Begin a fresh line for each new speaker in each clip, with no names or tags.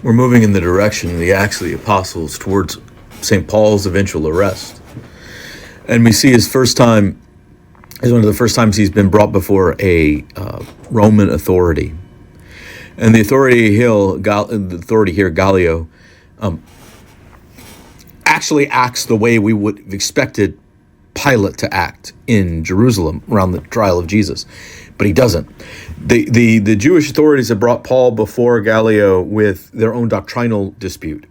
we're moving in the direction of the Acts of the Apostles towards St. Paul's eventual arrest. And we see his first time is one of the first times he's been brought before a Roman authority. And the authority here, Gallio, actually acts the way we would have expected Pilate to act in Jerusalem around the trial of Jesus. But he doesn't. The Jewish authorities have brought Paul before Gallio with their own doctrinal dispute.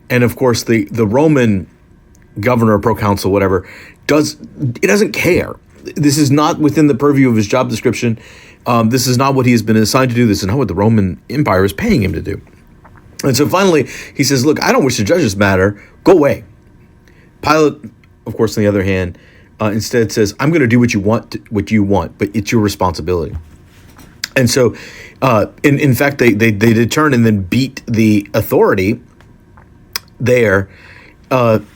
And of course, the Roman governor, proconsul, whatever, doesn't care. This is not within the purview of his job description. This is not what he has been assigned to do. This is not what the Roman Empire is paying him to do. And so finally, he says, look, I don't wish to judge this matter. Go away. Pilate, of course, on the other hand, instead says, I'm going to do what you want, but it's your responsibility. And so, in fact, they did turn and then beat the authority there, in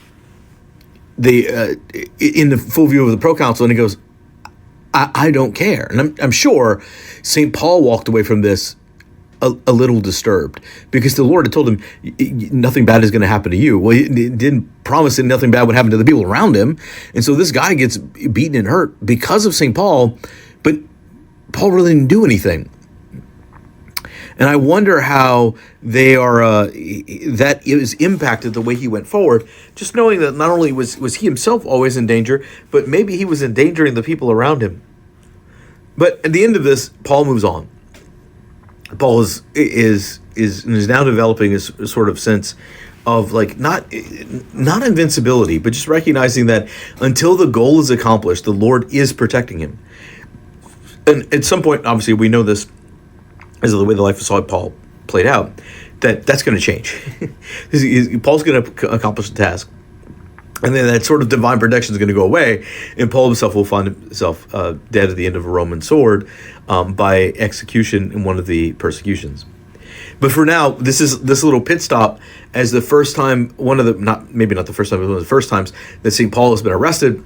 the full view of the proconsul, and he goes, I don't care. And I'm sure St. Paul walked away from this a little disturbed, because the Lord had told him nothing bad is going to happen to you. Well, he didn't promise that nothing bad would happen to the people around him. And so this guy gets beaten and hurt because of St. Paul, but Paul really didn't do anything. And I wonder how they are, that it was impacted the way he went forward, just knowing that not only was he himself always in danger, but maybe he was endangering the people around him. But at the end of this, Paul moves on. Paul is now developing a sort of sense of like not invincibility, but just recognizing that until the goal is accomplished, the Lord is protecting him. And at some point, obviously, we know this as the way the life of Saul Paul played out, that's going to change. Paul's going to accomplish the task, and then that sort of divine protection is going to go away, and Paul himself will find himself dead at the end of a Roman sword by execution in one of the persecutions. But for now, this little pit stop as the first time, maybe not the first time, but one of the first times that St. Paul has been arrested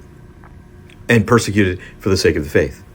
and persecuted for the sake of the faith.